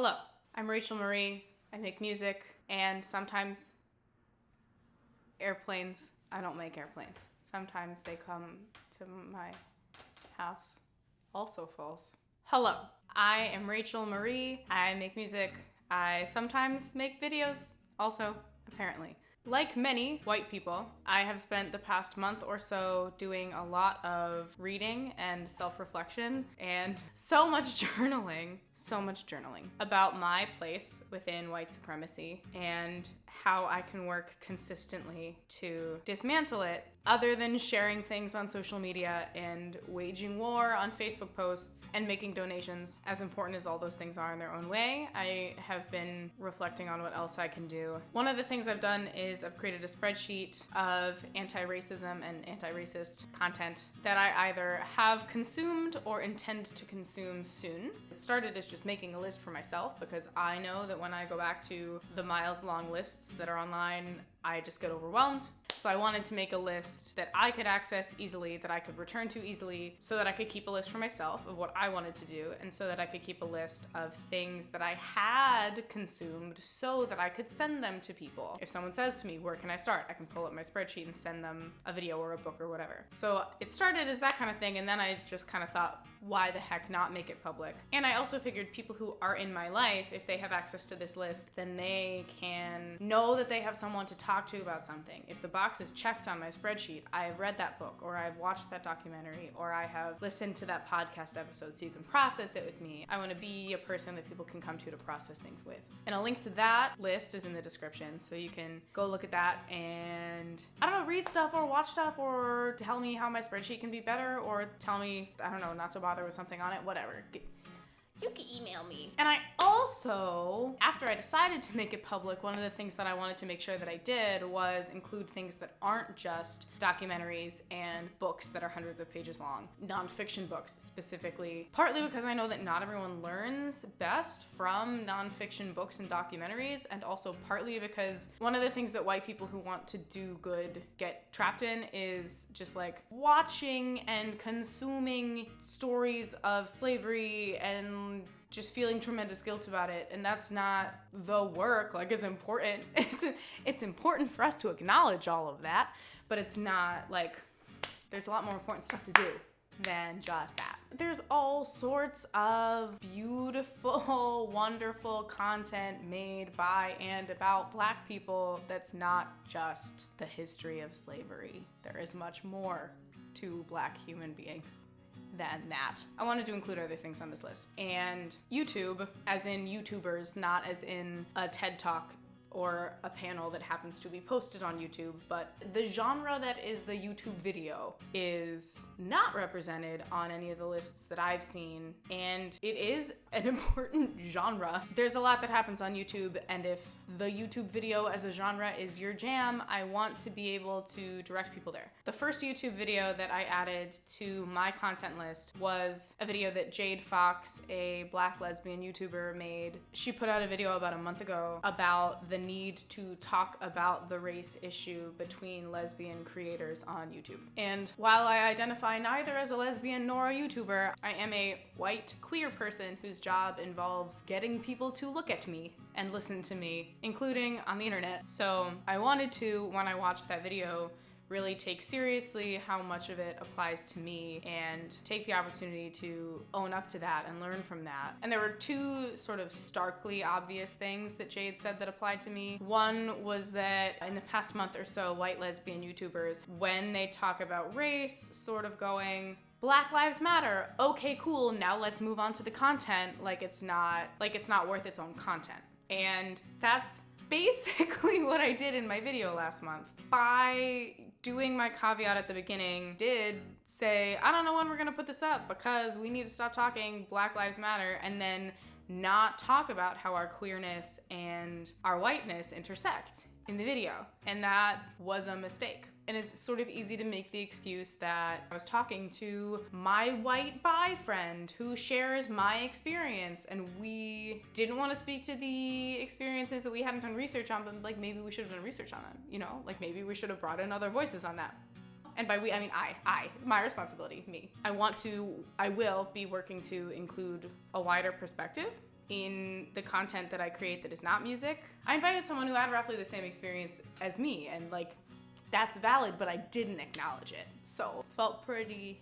Hello, I'm Rachel Marie. I make music and sometimes airplanes. I don't make airplanes. Sometimes they come to my house. Also false. Hello, I am Rachel Marie. I make music. I sometimes make videos also, apparently. Like many white people, I have spent the past month or so doing a lot of reading and self-reflection and so much journaling about my place within white supremacy and how I can work consistently to dismantle it, other than sharing things on social media and waging war on Facebook posts and making donations. As important as all those things are in their own way, I have been reflecting on what else I can do. One of the things I've done is I've created a spreadsheet of anti-racism and anti-racist content that I either have consumed or intend to consume soon. It started as just making a list for myself because I know that when I go back to the miles-long lists that are online, I just get overwhelmed. So I wanted to make a list that I could access easily, that I could return to easily, so that I could keep a list for myself of what I wanted to do, and so that I could keep a list of things that I had consumed so that I could send them to people. If someone says to me, where can I start? I can pull up my spreadsheet and send them a video or a book or whatever. So it started as that kind of thing, and then I just kind of thought, why the heck not make it public? And I also figured people who are in my life, if they have access to this list, then they can know that they have someone to talk to about something. If the box is checked on my spreadsheet, I have read that book, or I've watched that documentary, or I have listened to that podcast episode, so you can process it with me. I want to be a person that people can come to process things with. And a link to that list is in the description, so you can go look at that and, I don't know, read stuff or watch stuff or tell me how my spreadsheet can be better, or tell me, I don't know, not to bother with something on it, whatever. You can email me. And I also, after I decided to make it public, one of the things that I wanted to make sure that I did was include things that aren't just documentaries and books that are hundreds of pages long. Nonfiction books specifically. Partly because I know that not everyone learns best from nonfiction books and documentaries, and also partly because one of the things that white people who want to do good get trapped in is just like watching and consuming stories of slavery and just feeling tremendous guilt about it, and that's not the work. Like, it's important. It's important for us to acknowledge all of that, but it's not like, there's a lot more important stuff to do than just that. There's all sorts of beautiful, wonderful content made by and about Black people that's not just the history of slavery. There is much more to Black human beings than that. I wanted to include other things on this list. And YouTube, as in YouTubers, not as in a TED Talk or a panel that happens to be posted on YouTube, but the genre that is the YouTube video is not represented on any of the lists that I've seen, and it is an important genre. There's a lot that happens on YouTube, and if the YouTube video as a genre is your jam, I want to be able to direct people there. The first YouTube video that I added to my content list was a video that Jade Fox, a Black lesbian YouTuber, made. She put out a video about a month ago about the need to talk about the race issue between lesbian creators on YouTube. And while I identify neither as a lesbian nor a YouTuber, I am a white queer person whose job involves getting people to look at me and listen to me, including on the internet. So I wanted to, when I watched that video, really take seriously how much of it applies to me and take the opportunity to own up to that and learn from that. And there were two sort of starkly obvious things that Jade said that applied to me. One was that in the past month or so, white lesbian YouTubers, when they talk about race, sort of going, Black Lives Matter, okay, cool, now let's move on to the content, like it's not worth its own content. And that's basically what I did in my video last month. By doing my caveat at the beginning, did say, I don't know when we're gonna put this up because we need to stop talking Black Lives Matter, and then not talk about how our queerness and our whiteness intersect in the video. And that was a mistake. And it's sort of easy to make the excuse that I was talking to my white bi friend who shares my experience, and we didn't want to speak to the experiences that we hadn't done research on, but like maybe we should have done research on them, you know? Like maybe we should have brought in other voices on that. and by we, I mean my responsibility, me. I will be working to include a wider perspective in the content that I create that is not music. I invited someone who had roughly the same experience as me, and like, that's valid, but I didn't acknowledge it. So, felt pretty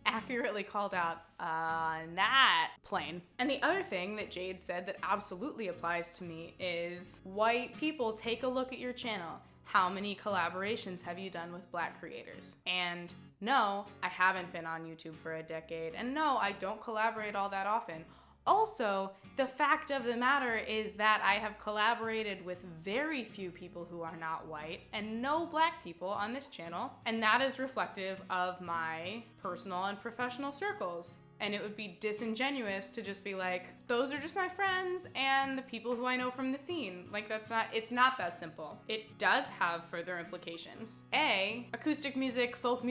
accurately called out on that plane. And the other thing that Jade said that absolutely applies to me is, white people, take a look at your channel. How many collaborations have you done with Black creators? And no, I haven't been on YouTube for a decade, and no, I don't collaborate all that often. Also, the fact of the matter is that I have collaborated with very few people who are not white and no Black people on this channel, and that is reflective of my personal and professional circles. And it would be disingenuous to just be like, those are just my friends and the people who I know from the scene. Like, it's not that simple. It does have further implications. Acoustic music, folk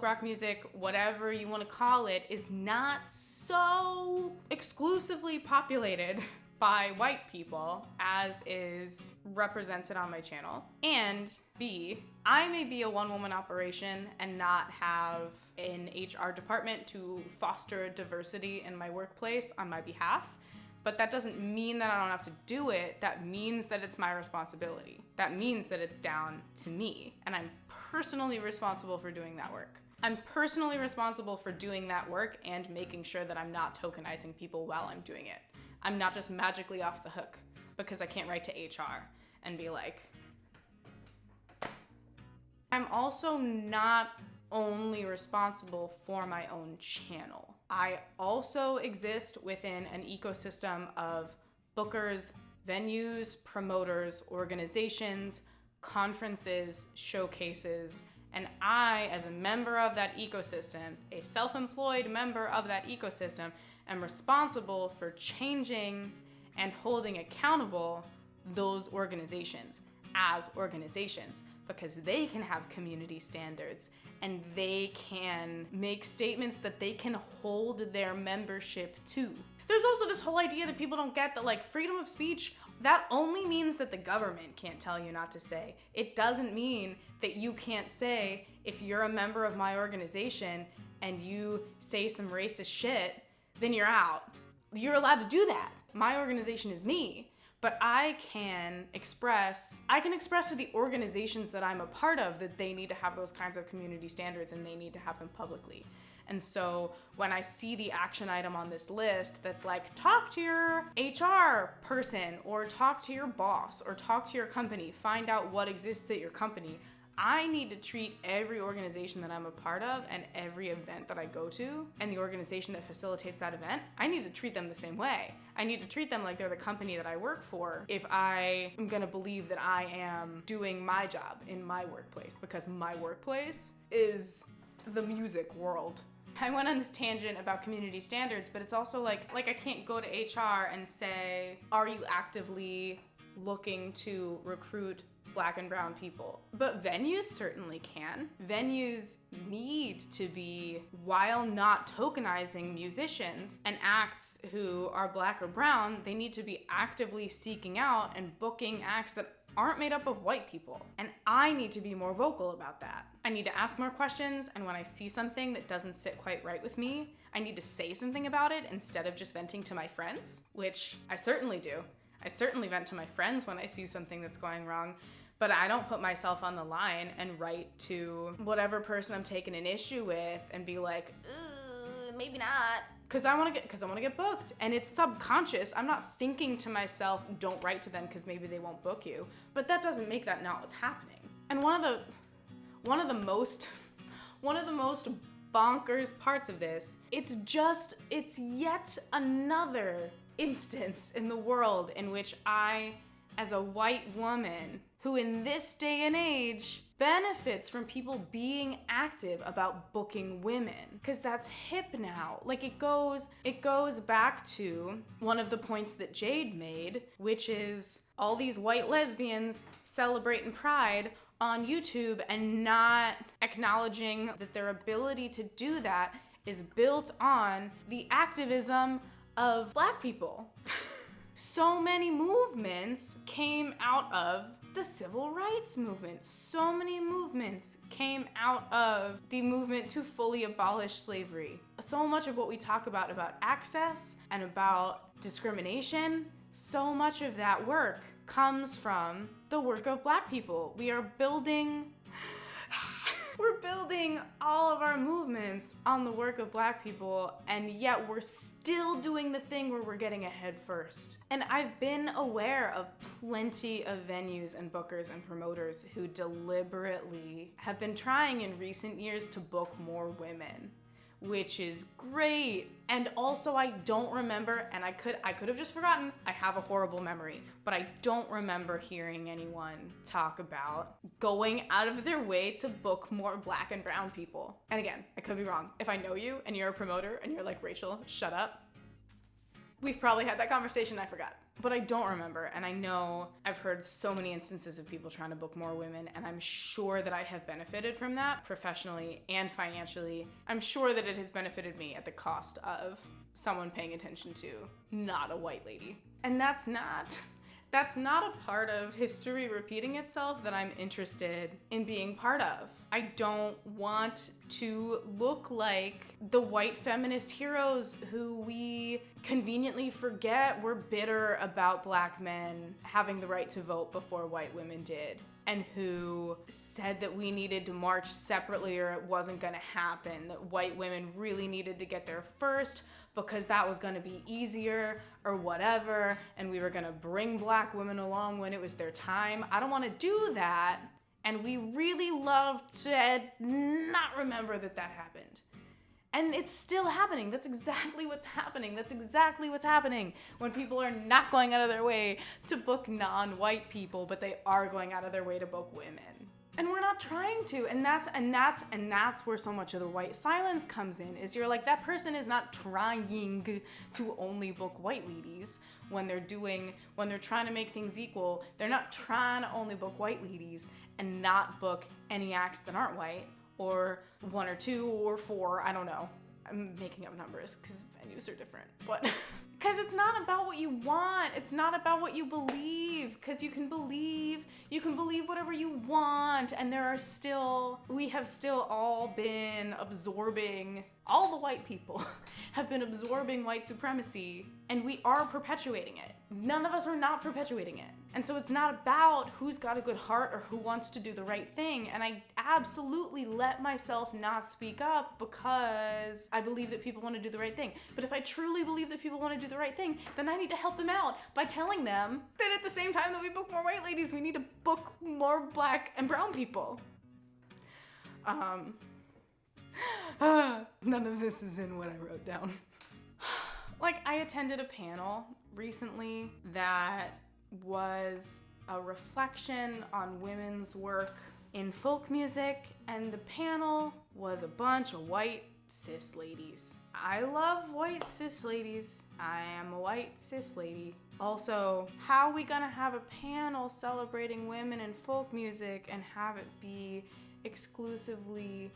rock music, whatever you want to call it, is not so exclusively populated by white people as is represented on my channel. And B, I may be a one-woman operation and not have an HR department to foster diversity in my workplace on my behalf, but that doesn't mean that I don't have to do it. That means that it's my responsibility. That means that it's down to me, and I'm personally responsible for doing that work. I'm personally responsible for doing that work and making sure that I'm not tokenizing people while I'm doing it. I'm not just magically off the hook because I can't write to HR and be like. I'm also not only responsible for my own channel. I also exist within an ecosystem of bookers, venues, promoters, organizations, conferences, showcases, and I, as a member of that ecosystem, a self-employed member of that ecosystem, am responsible for changing and holding accountable those organizations as organizations, because they can have community standards and they can make statements that they can hold their membership to. There's also this whole idea that people don't get that, like, freedom of speech, that only means that the government can't tell you not to say. It doesn't mean that you can't say, if you're a member of my organization and you say some racist shit, then you're out. You're allowed to do that. My organization is me, but I can express to the organizations that I'm a part of that they need to have those kinds of community standards and they need to have them publicly. And so when I see the action item on this list that's like, talk to your HR person, or talk to your boss, or talk to your company, find out what exists at your company, I need to treat every organization that I'm a part of and every event that I go to and the organization that facilitates that event, I need to treat them the same way. I need to treat them like they're the company that I work for if I am gonna believe that I am doing my job in my workplace, because my workplace is the music world. I went on this tangent about community standards, but it's also like I can't go to HR and say, are you actively looking to recruit Black and brown people? But venues certainly can. Venues need to be, while not tokenizing musicians and acts who are Black or brown, they need to be actively seeking out and booking acts that aren't made up of white people. And I need to be more vocal about that. I need to ask more questions, and when I see something that doesn't sit quite right with me, I need to say something about it instead of just venting to my friends, which I certainly do. I certainly vent to my friends when I see something that's going wrong, but I don't put myself on the line and write to whatever person I'm taking an issue with and be like, maybe not. Because I want to get booked, and it's subconscious. I'm not thinking to myself, don't write to them because maybe they won't book you. But that doesn't make that not what's happening. And one of the most bonkers parts of this, it's yet another instance in the world in which I, as a white woman, who in this day and age benefits from people being active about booking women, because that's hip now. Like, it goes back to one of the points that Jade made, which is all these white lesbians celebrating Pride on YouTube and not acknowledging that their ability to do that is built on the activism of Black people. So many movements came out of the the civil rights movement. So many movements came out of the movement to fully abolish slavery. So much of what we talk about access and about discrimination, so much of that work comes from the work of Black people. We're building all of our movements on the work of Black people, and yet we're still doing the thing where we're getting ahead first. And I've been aware of plenty of venues and bookers and promoters who deliberately have been trying in recent years to book more women, which is great. And also, I don't remember, and I could have just forgotten, I have a horrible memory, but I don't remember hearing anyone talk about going out of their way to book more Black and brown people. And again, I could be wrong. If I know you and you're a promoter and you're like, Rachel, shut up, we've probably had that conversation, I forgot. But I don't remember, and I know I've heard so many instances of people trying to book more women, and I'm sure that I have benefited from that professionally and financially. I'm sure that it has benefited me at the cost of someone paying attention to not a white lady. And that's not a part of history repeating itself that I'm interested in being part of. I don't want to look like the white feminist heroes who we conveniently forget were bitter about Black men having the right to vote before white women did, and who said that we needed to march separately or it wasn't gonna happen, that white women really needed to get there first because that was gonna be easier or whatever, and we were gonna bring Black women along when it was their time. I don't wanna do that, and we really love to not remember that happened. And it's still happening. That's exactly what's happening. When people are not going out of their way to book non-white people, but they are going out of their way to book women. And we're not trying to. And that's where so much of the white silence comes in, is you're like, that person is not trying to only book white ladies when they're trying to make things equal. They're not trying to only book white ladies and not book any acts that aren't white, or 1 or 2 or 4, I don't know. I'm making up numbers because venues are different. But because it's not about what you want. It's not about what you believe. Because you can believe whatever you want. And we have still all been absorbing, all the white people have been absorbing white supremacy, and we are perpetuating it. None of us are not perpetuating it. And so it's not about who's got a good heart or who wants to do the right thing. And I absolutely let myself not speak up because I believe that people want to do the right thing. But if I truly believe that people want to do the right thing, then I need to help them out by telling them that at the same time that we book more white ladies, we need to book more Black and brown people. None of this is in what I wrote down. Like, I attended a panel recently that was a reflection on women's work in folk music, and the panel was a bunch of white cis ladies. I love white cis ladies. I am a white cis lady. Also, how are we gonna have a panel celebrating women in folk music and have it be exclusively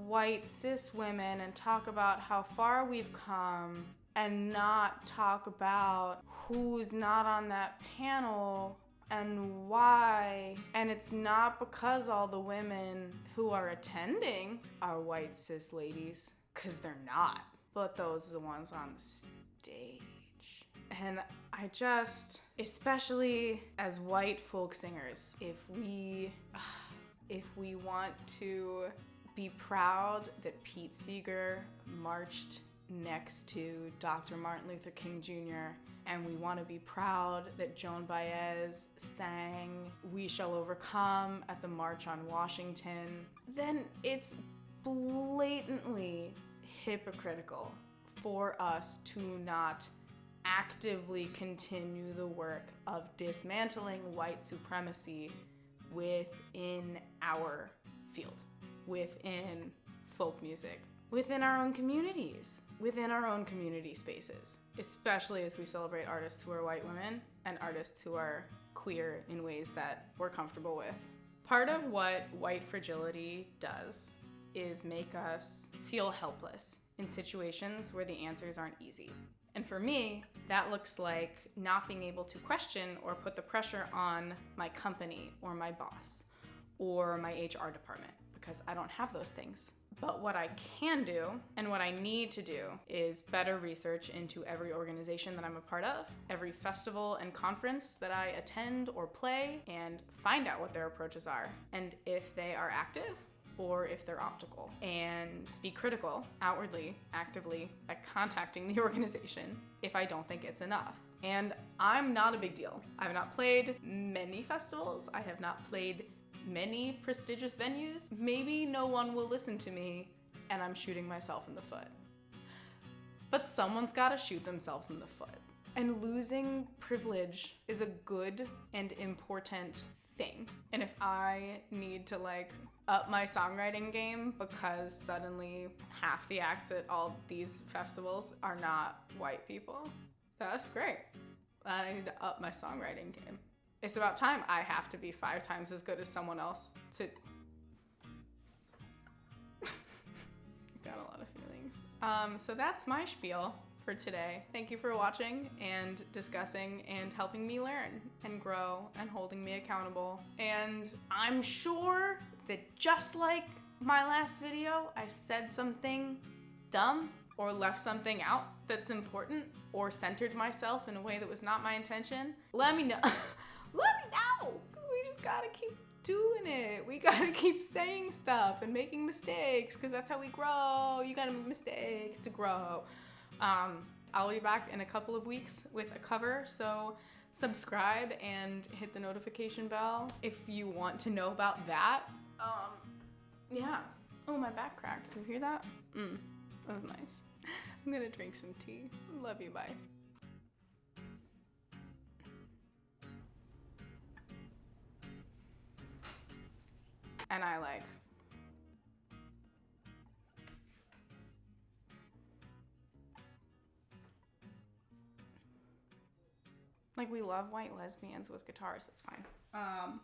white cis women and talk about how far we've come and not talk about who's not on that panel and why? And it's not because all the women who are attending are white cis ladies, because they're not, but those are the ones on the stage. And I just, especially as white folk singers, if we want to be proud that Pete Seeger marched next to Dr. Martin Luther King Jr., and we want to be proud that Joan Baez sang "We Shall Overcome" at the March on Washington, then it's blatantly hypocritical for us to not actively continue the work of dismantling white supremacy within our field, within folk music, within our own communities, within our own community spaces, especially as we celebrate artists who are white women and artists who are queer in ways that we're comfortable with. Part of what white fragility does is make us feel helpless in situations where the answers aren't easy. And for me, that looks like not being able to question or put the pressure on my company or my boss or my HR department, because I don't have those things. But what I can do and what I need to do is better research into every organization that I'm a part of, every festival and conference that I attend or play, and find out what their approaches are and if they are active or if they're optical, and be critical outwardly, actively at contacting the organization if I don't think it's enough. And I'm not a big deal. I have not played many festivals. I have not played many prestigious venues. Maybe no one will listen to me and I'm shooting myself in the foot. But someone's gotta shoot themselves in the foot. And losing privilege is a good and important thing. And if I need to up my songwriting game because suddenly half the acts at all these festivals are not white people, that's great. I need to up my songwriting game. It's about time I have to be 5 times as good as someone else to... Got a lot of feelings. So that's my spiel for today. Thank you for watching and discussing and helping me learn and grow and holding me accountable. And I'm sure that just like my last video, I said something dumb or left something out that's important or centered myself in a way that was not my intention. Let me know. Let me know, because we just gotta keep doing it. We gotta keep saying stuff and making mistakes, because that's how we grow. You gotta make mistakes to grow. I'll be back in a couple of weeks with a cover, so subscribe and hit the notification bell if you want to know about that. Yeah. Oh, my back cracked. You hear that? That was nice. I'm gonna drink some tea. Love you, bye. And I we love white lesbians with guitars, that's fine.